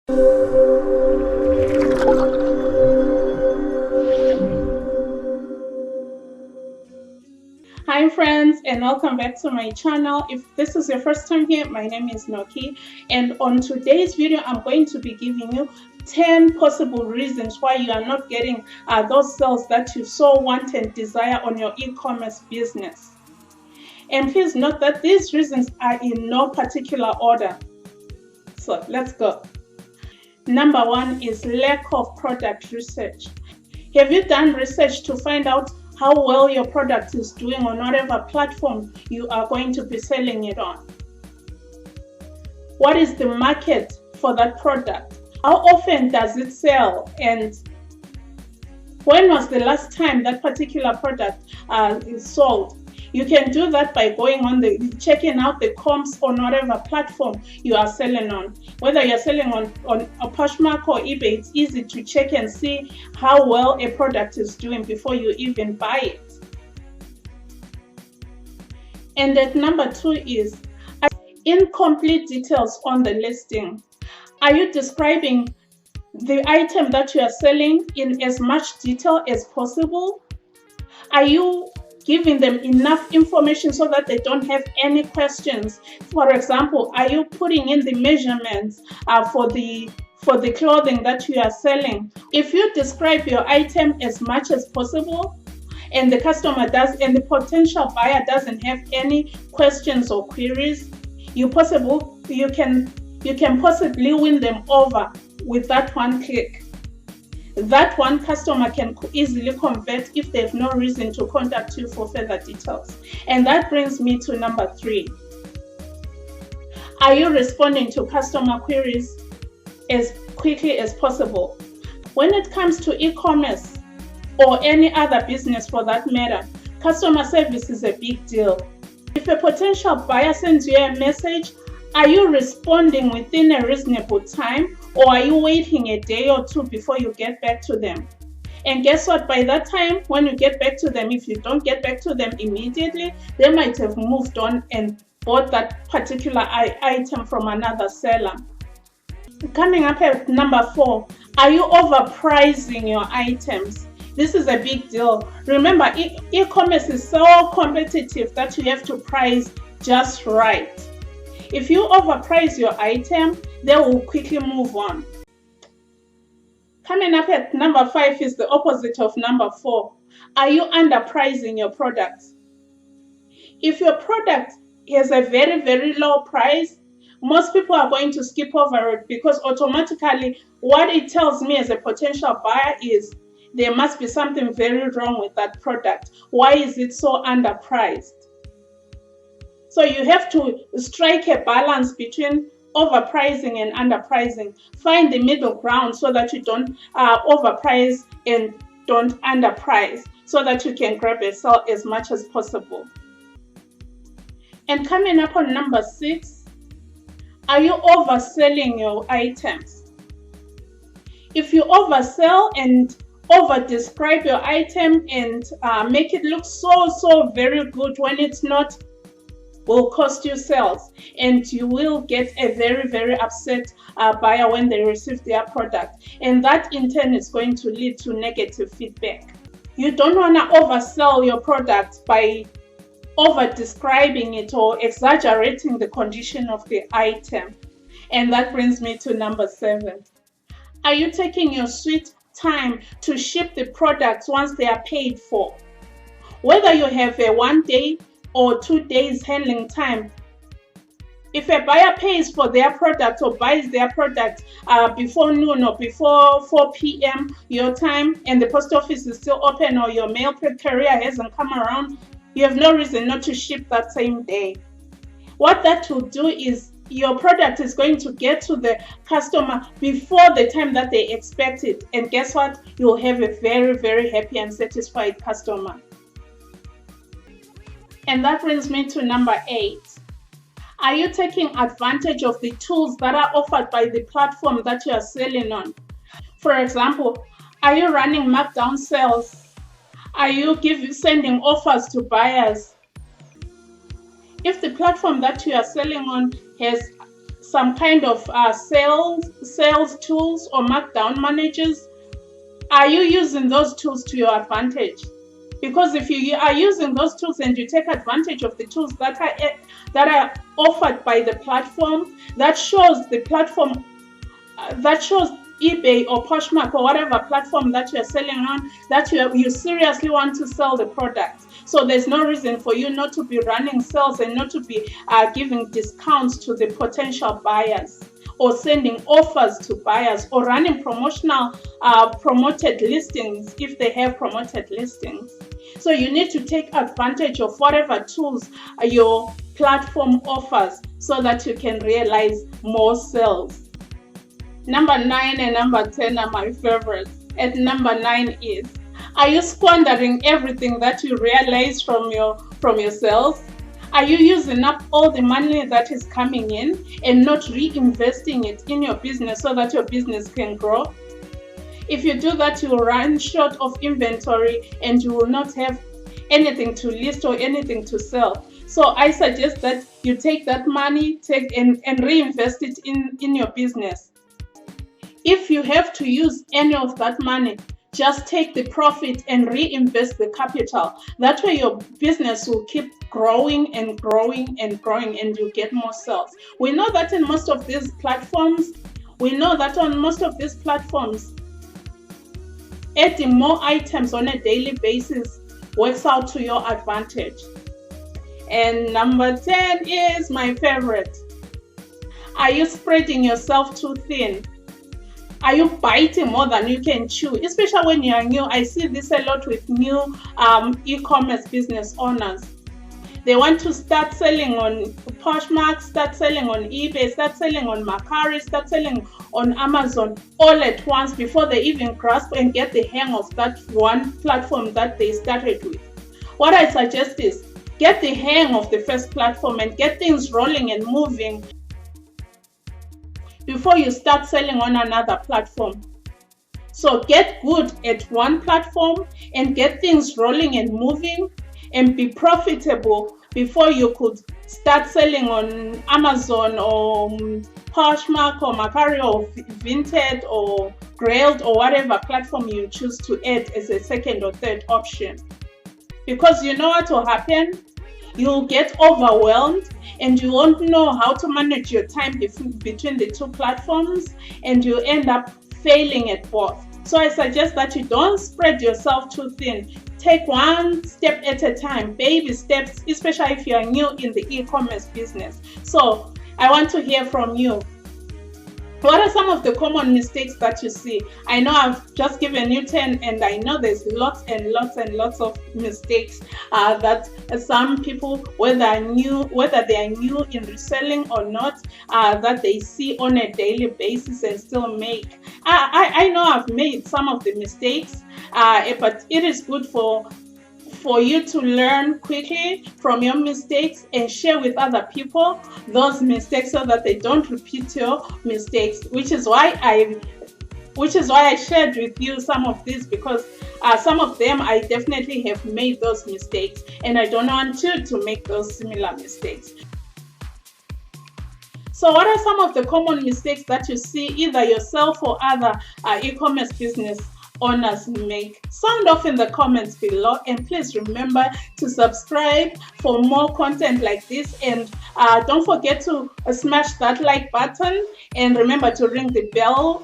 Hi friends, and welcome back to my channel. If this is your first time here, my name is Noki, and on today's video I'm going to be giving you 10 possible reasons why you are not getting those sales that you so want and desire on your e-commerce business. And please note that these reasons are in no particular order. So let's go. Number one is lack of product research. Have you done research to find out how well your product is doing on whatever platform you are going to be selling it on? What is the market for that product? How often does it sell? And when was the last time that particular product is sold? You can do that by going on checking out the comps on whatever platform you are selling on. Whether you're selling on Poshmark or eBay, it's easy to check and see how well a product is doing before you even buy it. And at number two is incomplete details on the listing. Are you describing the item that you are selling in as much detail as possible? Are you giving them enough information so that they don't have any questions? For example, are you putting in the measurements for the clothing that you are selling? If you describe your item as much as possible and the customer does, and the potential buyer doesn't have any questions or queries, you can possibly win them over with that one click. That one customer can easily convert if they have no reason to contact you for further details. And that brings me to number three. Are you responding to customer queries as quickly as possible? When it comes to e-commerce or any other business for that matter, customer service is a big deal. If a potential buyer sends you a message, are you responding within a reasonable time, or are you waiting a day or two before you get back to them? And guess what? By that time, when you get back to them, if you don't get back to them immediately, they might have moved on and bought that particular item from another seller. Coming up at number four, are you overpricing your items? This is a big deal. Remember, e-commerce is so competitive that you have to price just right. If you overprice your item, they will quickly move on. Coming up at number five is the opposite of number four. Are you underpricing your products? If your product has a very, very low price, most people are going to skip over it because automatically what it tells me as a potential buyer is there must be something very wrong with that product. Why is it so underpriced? So you have to strike a balance between overpricing and underpricing. Find the middle ground so that you don't overprice and don't underprice, so that you can grab a sale as much as possible. And coming up on number six, are you overselling your items? If you oversell and over-describe your item and make it look so very good when it's not, will cost you sales, and you will get a very upset buyer when they receive their product, and that in turn is going to lead to negative feedback. You don't want to oversell your product by over describing it or exaggerating the condition of the item. And that brings me to number seven. Are you taking your sweet time to ship the products once they are paid for? Whether you have a 1 day or 2 days handling time, if a buyer pays for their product or buys their product before noon or before 4 p.m. your time, and the post office is still open or your mail carrier hasn't come around, you have no reason not to ship that same day. What that will do is your product is going to get to the customer before the time that they expect it. And guess what? You'll have a very happy and satisfied customer. And that brings me to number 8. Are you taking advantage of the tools that are offered by the platform that you are selling on? For example, are you running markdown sales? Are you sending offers to buyers? If the platform that you are selling on has some kind of sales tools or markdown managers? Are you using those tools to your advantage? Because if you are using those tools and you take advantage of the tools that are offered by the platform, that shows the platform, that shows eBay or Poshmark or whatever platform that you're selling on, that you seriously want to sell the product. So there's no reason for you not to be running sales and not to be giving discounts to the potential buyers, or sending offers to buyers, or running promoted listings if they have promoted listings. So you need to take advantage of whatever tools your platform offers so that you can realize more sales. Number 9 and number 10 are my favorites. At number 9 is, are you squandering everything that you realize from your sales? Are you using up all the money that is coming in and not reinvesting it in your business so that your business can grow? If you do that, you will run short of inventory and you will not have anything to list or anything to sell. So I suggest that you take that money and reinvest it in your business. If you have to use any of that money, just take the profit and reinvest the capital. That way your business will keep growing and growing and growing, and you get more sales. We know that on most of these platforms, adding more items on a daily basis works out to your advantage. And number 10 is my favorite. Are you spreading yourself too thin? Are you biting more than you can chew? Especially when you are new. I see this a lot with new e-commerce business owners. They want to start selling on Poshmark, start selling on eBay, start selling on Mercari, start selling on Amazon all at once before they even grasp and get the hang of that one platform that they started with. What I suggest is, get the hang of the first platform and get things rolling and moving before you start selling on another platform. So get good at one platform and get things rolling and moving and be profitable before you could start selling on Amazon or Poshmark or Mercari or Vinted or Grailed or whatever platform you choose to add as a second or third option. Because you know what will happen? You'll get overwhelmed and you won't know how to manage your time between the two platforms, and you end up failing at both. So I suggest that you don't spread yourself too thin. Take one step at a time, baby steps, especially if you are new in the e-commerce business. So I want to hear from you. What are some of the common mistakes that you see? I know I've just given you 10, and I know there's lots and lots and lots of mistakes that some people, whether they are new in reselling or not, that they see on a daily basis and still make. I know I've made some of the mistakes, but it is good for you to learn quickly from your mistakes and share with other people those mistakes so that they don't repeat your mistakes, which is why I shared with you some of these, because some of them I definitely have made those mistakes, and I don't want you to make those similar mistakes. So what are some of the common mistakes that you see either yourself or other e-commerce business owners make? Sound off in the comments below, and please remember to subscribe for more content like this, and don't forget to smash that like button, and remember to ring the bell.